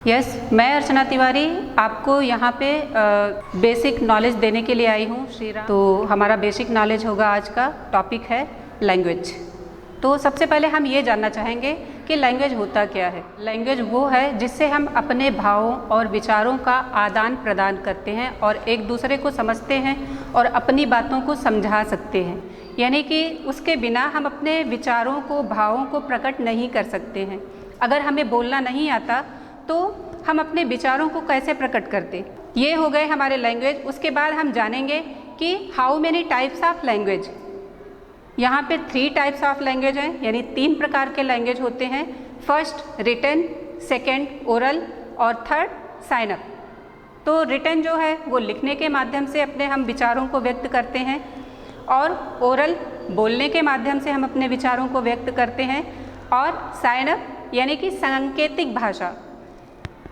मैं अर्चना तिवारी आपको यहाँ पे बेसिक नॉलेज देने के लिए आई हूँ श्रीराम। तो हमारा बेसिक नॉलेज होगा, आज का टॉपिक है लैंग्वेज। तो सबसे पहले हम ये जानना चाहेंगे कि लैंग्वेज होता क्या है। लैंग्वेज वो है जिससे हम अपने भावों और विचारों का आदान प्रदान करते हैं और एक दूसरे को समझते हैं और अपनी बातों को समझा सकते हैं। यानी कि उसके बिना हम अपने विचारों को, भावों को प्रकट नहीं कर सकते हैं। अगर हमें बोलना नहीं आता तो हम अपने विचारों को कैसे प्रकट करते। ये हो गए हमारे लैंग्वेज। उसके बाद हम जानेंगे कि how many types of language. यहाँ पे 3 टाइप्स ऑफ लैंग्वेज हैं, यानी 3 प्रकार के लैंग्वेज होते हैं। फर्स्ट रिटन, सेकंड ओरल और थर्ड साइन अप। तो रिटन जो है वो लिखने के माध्यम से अपने हम विचारों को व्यक्त करते हैं और ओरल बोलने के माध्यम से हम अपने विचारों को व्यक्त करते हैं और साइन अप यानी कि सांकेतिक भाषा,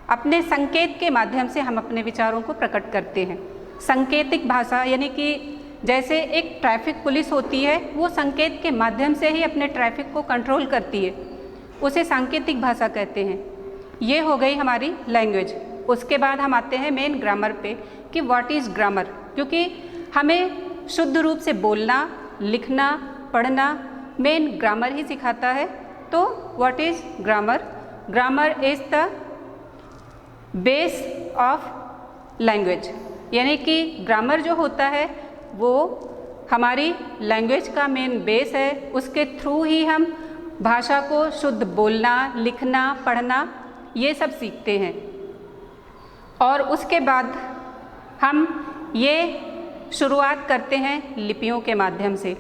अपने संकेत के माध्यम से हम अपने विचारों को प्रकट करते हैं। सांकेतिक भाषा यानी कि जैसे एक ट्रैफिक पुलिस होती है, वो संकेत के माध्यम से ही अपने ट्रैफिक को कंट्रोल करती है, उसे सांकेतिक भाषा कहते हैं। ये हो गई हमारी लैंग्वेज। उसके बाद हम आते हैं मेन ग्रामर पे कि व्हाट इज़ ग्रामर, क्योंकि हमें शुद्ध रूप से बोलना, लिखना, पढ़ना मेन ग्रामर ही सिखाता है। तो what is grammar? Grammar is the base of language, यानी कि ग्रामर जो होता है वो हमारी लैंग्वेज का मेन बेस है। उसके थ्रू ही हम भाषा को शुद्ध बोलना, लिखना, पढ़ना ये सब सीखते हैं। और उसके बाद हम ये शुरुआत करते हैं लिपियों के माध्यम से।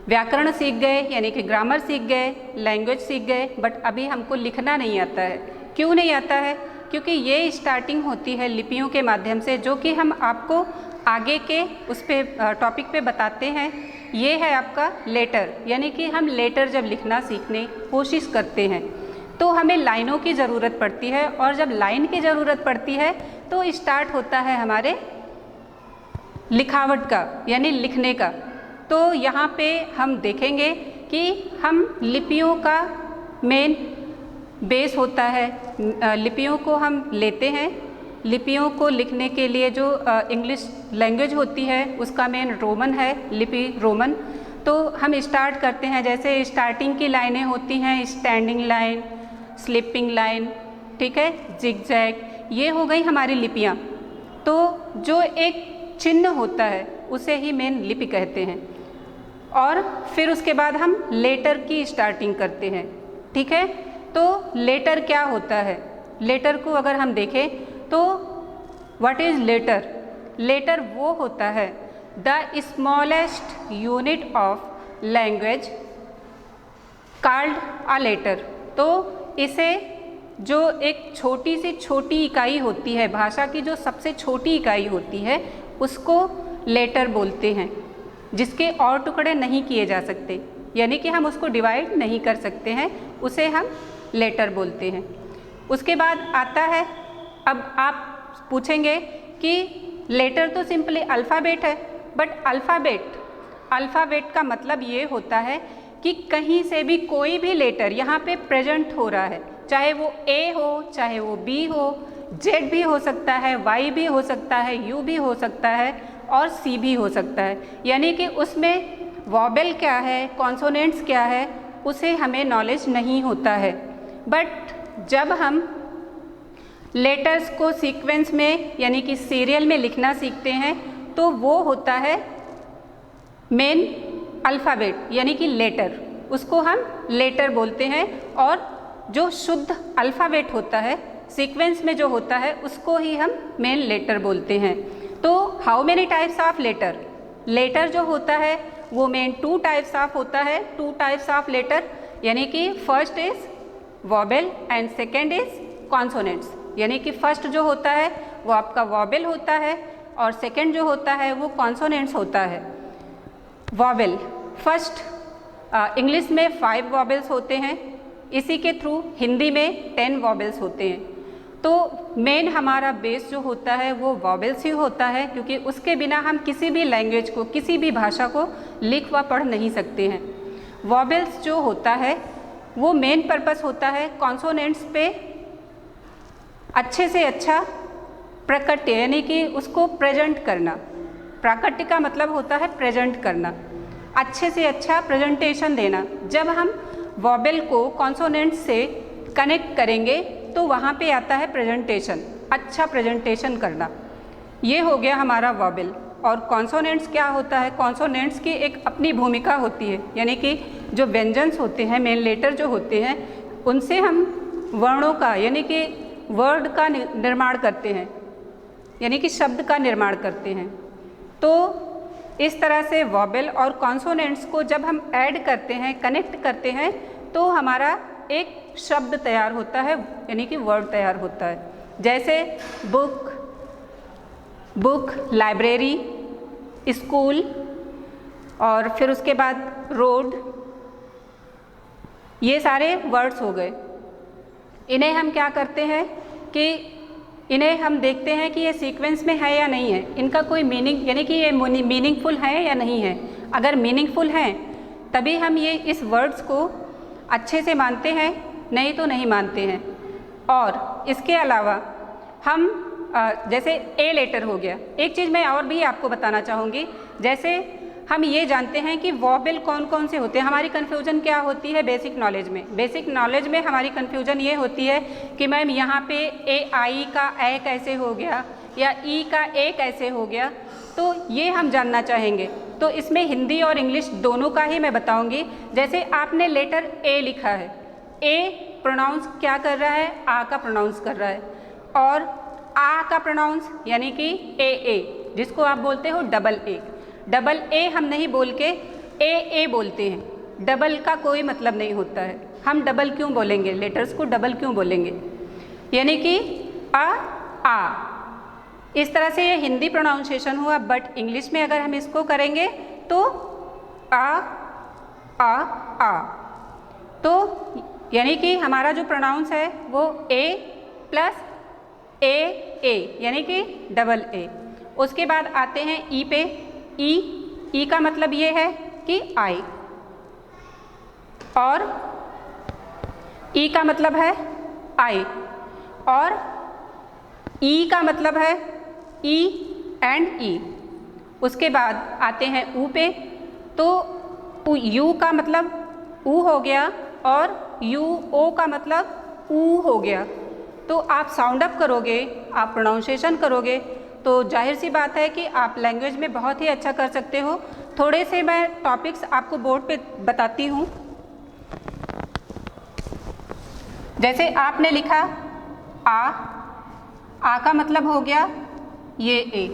व्याकरण सीख गए यानी कि ग्रामर सीख गए, लैंग्वेज सीख गए, बट अभी हमको लिखना नहीं आता है। क्यों नहीं आता है? क्योंकि ये स्टार्टिंग होती है लिपियों के माध्यम से, जो कि हम आपको आगे के उस पे टॉपिक पे बताते हैं। ये है आपका लेटर, यानी कि हम लेटर जब लिखना सीखने कोशिश करते हैं तो हमें लाइनों की ज़रूरत पड़ती है, और जब लाइन की ज़रूरत पड़ती है तो स्टार्ट होता है हमारे लिखावट का, यानी लिखने का। तो यहाँ पे हम देखेंगे कि हम लिपियों का मेन बेस होता है। लिपियों को हम लेते हैं। लिपियों को लिखने के लिए जो इंग्लिश लैंग्वेज होती है उसका मेन रोमन है, लिपि रोमन। तो हम स्टार्ट करते हैं, जैसे स्टार्टिंग की लाइनें होती हैं स्टैंडिंग लाइन, स्लिपिंग लाइन, ठीक है, जिगजैग, ये हो गई हमारी लिपियाँ। तो जो एक चिन्ह होता है उसे ही मेन लिपि कहते हैं। और फिर उसके बाद हम लेटर की स्टार्टिंग करते हैं, ठीक है। तो लेटर क्या होता है? लेटर को अगर हम देखें तो व्हाट इज़ लेटर? लेटर वो होता है the smallest unit of language called a letter. तो इसे जो एक छोटी से छोटी इकाई होती है, भाषा की जो सबसे छोटी इकाई होती है, उसको लेटर बोलते हैं, जिसके और टुकड़े नहीं किए जा सकते, यानी कि हम उसको डिवाइड नहीं कर सकते हैं, उसे हम लेटर बोलते हैं। उसके बाद आता है, अब आप पूछेंगे कि लेटर तो सिंपली अल्फ़ाबेट है, बट अल्फ़ाबेट का मतलब ये होता है कि कहीं से भी कोई भी लेटर यहाँ पे प्रेजेंट हो रहा है, चाहे वो ए हो, चाहे वो बी हो, जेड भी हो सकता है, वाई भी हो सकता है, यू भी हो सकता है और सी भी हो सकता है। यानी कि उसमें वॉबल क्या है, कॉन्सोनेंट्स क्या है, उसे हमें नॉलेज नहीं होता है। बट जब हम लेटर्स को सीक्वेंस में यानी कि सीरियल में लिखना सीखते हैं तो वो होता है मेन अल्फ़ाबेट यानी कि लेटर, उसको हम लेटर बोलते हैं। और जो शुद्ध अल्फ़ाबेट होता है सीक्वेंस में जो होता है उसको ही हम मेन लेटर बोलते हैं। तो how many types of letter? Letter जो होता है वो मेन 2 टाइप्स ऑफ होता है। 2 टाइप्स ऑफ लेटर, यानी कि first is vowel and second is consonants. यानी कि फर्स्ट जो होता है वो आपका वॉबल होता है और सेकेंड जो होता है वो कॉन्सोनेंट्स होता है। वॉबल फर्स्ट, इंग्लिश में 5 वॉबल्स होते हैं, इसी के थ्रू हिंदी में 10 वॉबल्स होते हैं। तो मेन हमारा बेस जो होता है वो वॉबल्स ही होता है, क्योंकि उसके बिना हम किसी भी लैंग्वेज को, किसी भी भाषा को लिख व पढ़ नहीं सकते हैं। वॉबल्स जो होता है वो मेन पर्पस होता है कॉन्सोनेंट्स पे अच्छे से अच्छा प्राकट्य यानी कि उसको प्रेजेंट करना। प्राकट्य का मतलब होता है प्रेजेंट करना, अच्छे से अच्छा प्रेजेंटेशन देना। जब हम वॉवेल को कॉन्सोनेंट से कनेक्ट करेंगे तो वहाँ पे आता है प्रेजेंटेशन, अच्छा प्रेजेंटेशन करना। ये हो गया हमारा वॉवेल। और कॉन्सोनेंट्स क्या होता है? कॉन्सोनेंट्स की एक अपनी भूमिका होती है, यानी कि जो व्यंजन्स होते हैं, मेन लेटर जो होते हैं, उनसे हम वर्णों का यानी कि वर्ड का निर्माण करते हैं, यानी कि शब्द का निर्माण करते हैं। तो इस तरह से वॉवेल और कॉन्सोनेंट्स को जब हम ऐड करते हैं, कनेक्ट करते हैं, तो हमारा एक शब्द तैयार होता है, यानी कि वर्ड तैयार होता है। जैसे बुक, बुक, लाइब्रेरी, स्कूल, और फिर उसके बाद रोड, ये सारे वर्ड्स हो गए। इन्हें हम क्या करते हैं कि इन्हें हम देखते हैं कि ये सीक्वेंस में है या नहीं है, इनका कोई मीनिंग, यानी कि ये मीनिंगफुल है या नहीं है। अगर मीनिंगफुल हैं तभी हम ये इस वर्ड्स को अच्छे से मानते हैं, नहीं तो नहीं मानते हैं। और इसके अलावा हम जैसे ए लेटर हो गया, एक चीज़ मैं और भी आपको बताना चाहूँगी। जैसे हम ये जानते हैं कि वॉवेल कौन कौन से होते हैं। हमारी कन्फ्यूजन क्या होती है बेसिक नॉलेज में? बेसिक नॉलेज में हमारी कन्फ्यूजन ये होती है कि मैम यहाँ पे ए आई का ए कैसे हो गया या ई का ए कैसे हो गया, तो ये हम जानना चाहेंगे। तो इसमें हिंदी और इंग्लिश दोनों का ही मैं बताऊँगी। जैसे आपने लेटर ए लिखा है, ए प्रोनाउंस क्या कर रहा है? आ का प्रोनाउंस कर रहा है। और आ का प्रोनाउंस यानी कि ए, जिसको आप बोलते हो डबल ए। डबल ए हम नहीं बोल के ए बोलते हैं, डबल का कोई मतलब नहीं होता है। हम डबल क्यों बोलेंगे? लेटर्स को डबल क्यों बोलेंगे? यानी कि आ। इस तरह से ये हिंदी प्रोनाउंसिएशन हुआ, बट इंग्लिश में अगर हम इसको करेंगे तो आ। तो यानी कि हमारा जो प्रोनाउंस है वो ए प्लस ए, यानी कि डबल ए। उसके बाद आते हैं ई पे। ई का मतलब ये है कि आई, और ई का मतलब है आई, और ई का मतलब है ई एंड ई। उसके बाद आते हैं ऊ पे। तो यू का मतलब ऊ हो गया, और यू ओ का मतलब ऊ हो गया। तो आप साउंड अप करोगे, आप प्रोनाउंसिएशन करोगे, तो जाहिर सी बात है कि आप लैंग्वेज में बहुत ही अच्छा कर सकते हो। थोड़े से मैं टॉपिक्स आपको बोर्ड पे बताती हूँ। जैसे आपने लिखा आ का मतलब हो गया ये ए।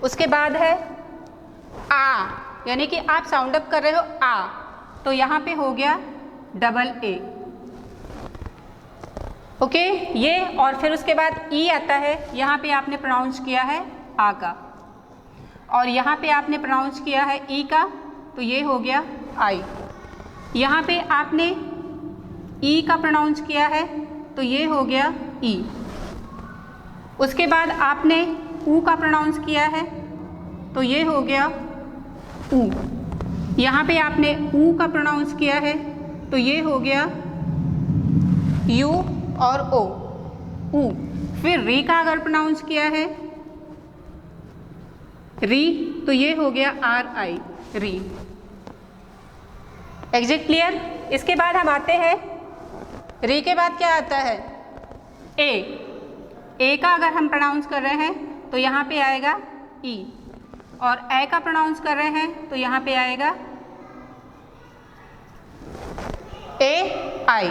उसके बाद है आ, यानी कि आप साउंड अप कर रहे हो आ, तो यहाँ पे हो गया डबल ए। ओके, ये। और फिर उसके बाद ई आता है, यहाँ पे आपने प्रोनाउंस किया है आ का, और यहाँ पे आपने प्रोनाउंस किया है ई का, तो ये हो गया आई। यहाँ पे आपने ई का प्रोनाउंस किया है, तो ये हो गया ई। उसके बाद आपने ऊ का प्रोनाउंस किया है, तो ये हो गया ऊ। यहाँ पे आपने ऊ का प्रोनाउंस किया है, तो ये हो गया यू और ओ, ऊ। फिर री का अगर प्रोनाउंस किया है री, तो ये हो गया आर आई, री। Exact clear? इसके बाद हम आते हैं, री के बाद क्या आता है? ए का अगर हम प्रोनाउंस कर रहे हैं तो यहाँ पे आएगा ई, और ए का प्रोनाउंस कर रहे हैं तो यहाँ पे आएगा ए आई।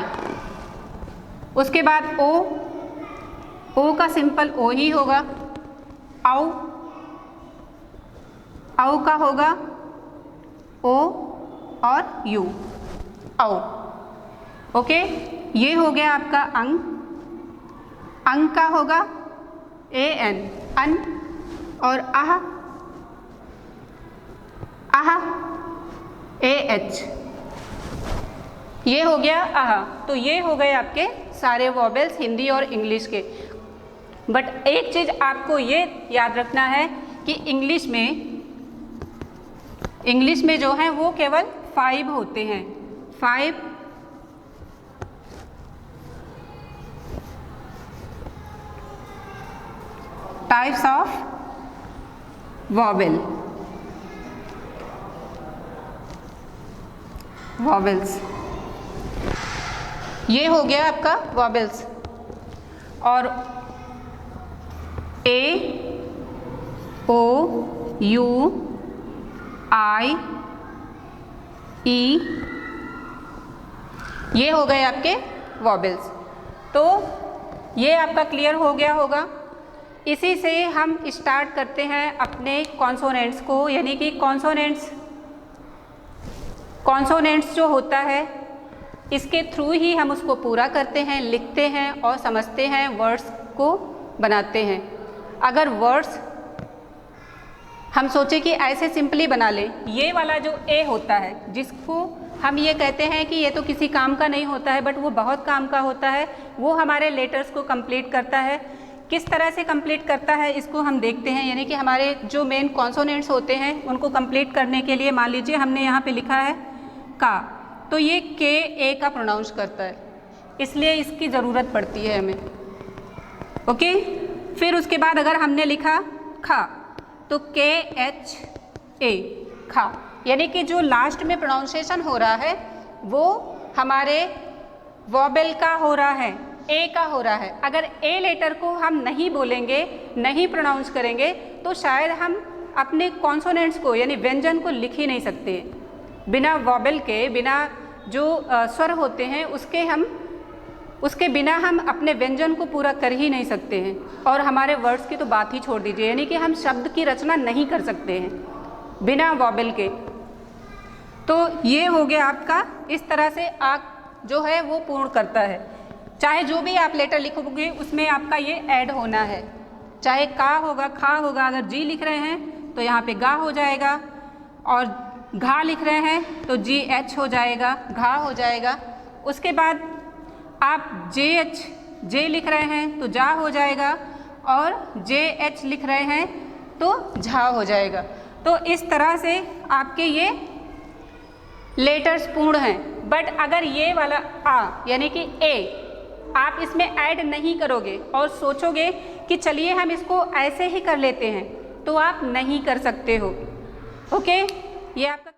उसके बाद ओ का सिंपल ओ ही होगा। औ का होगा ओ और यू, औ। ओके, ये हो गया आपका अंग का होगा ए एन, अन, और आह ए एच, ये हो गया आह। तो ये हो गए आपके सारे वॉवेल्स हिंदी और इंग्लिश के। बट एक चीज़ आपको ये याद रखना है कि इंग्लिश में जो है वो केवल 5 होते हैं, 5 टाइप्स ऑफ वॉवेल, वॉवेल्स। ये हो गया आपका वॉवेल्स। और ए, ओ, यू, आई, ई, ये हो गए आपके वॉवेल्स। तो ये आपका क्लियर हो गया होगा। इसी से हम स्टार्ट करते हैं अपने कॉन्सोनेंट्स को, यानी कि कॉन्सोनेंट्स जो होता है इसके थ्रू ही हम उसको पूरा करते हैं, लिखते हैं और समझते हैं, वर्ड्स को बनाते हैं। अगर वर्ड्स हम सोचे कि ऐसे सिंपली बना लें, ये वाला जो ए होता है जिसको हम ये कहते हैं कि ये तो किसी काम का नहीं होता है बट वो बहुत काम का होता है, वो हमारे लेटर्स को कंप्लीट करता है। किस तरह से कंप्लीट करता है इसको हम देखते हैं। यानी कि हमारे जो मेन कॉन्सोनेंट्स होते हैं उनको कंप्लीट करने के लिए मान लीजिए हमने यहाँ पे लिखा है का, तो ये के ए का प्रोनाउंस करता है, इसलिए इसकी ज़रूरत पड़ती है हमें। ओके, फिर उसके बाद अगर हमने लिखा खा तो के एच ए, खा, यानी कि जो लास्ट में प्रोनाउंसिएशन हो रहा है वो हमारे वॉबेल का हो रहा है, ए का हो रहा है। अगर ए लेटर को हम नहीं बोलेंगे, नहीं प्रोनाउंस करेंगे तो शायद हम अपने कॉन्सोनेंट्स को यानी व्यंजन को लिख ही नहीं सकते। बिना वॉबेल के, बिना जो स्वर होते हैं उसके बिना हम अपने व्यंजन को पूरा कर ही नहीं सकते हैं, और हमारे वर्ड्स की तो बात ही छोड़ दीजिए, यानी कि हम शब्द की रचना नहीं कर सकते हैं बिना वॉबेल के। तो ये हो गया आपका, इस तरह से आप जो है वो पूर्ण करता है। चाहे जो भी आप लेटर लिखोगे उसमें आपका ये ऐड होना है, चाहे का होगा, खा होगा, अगर जी लिख रहे हैं तो यहाँ पे गा हो जाएगा, और घा लिख रहे हैं तो जी एच हो जाएगा, घा हो जाएगा। उसके बाद आप जे एच, जे लिख रहे हैं तो जा हो जाएगा, और जे एच लिख रहे हैं तो झा हो जाएगा। तो इस तरह से आपके ये लेटर्स पूर्ण हैं। बट अगर ये वाला आ यानी कि ए आप इसमें ऐड नहीं करोगे और सोचोगे कि चलिए हम इसको ऐसे ही कर लेते हैं, तो आप नहीं कर सकते हो। ओके, ये आपका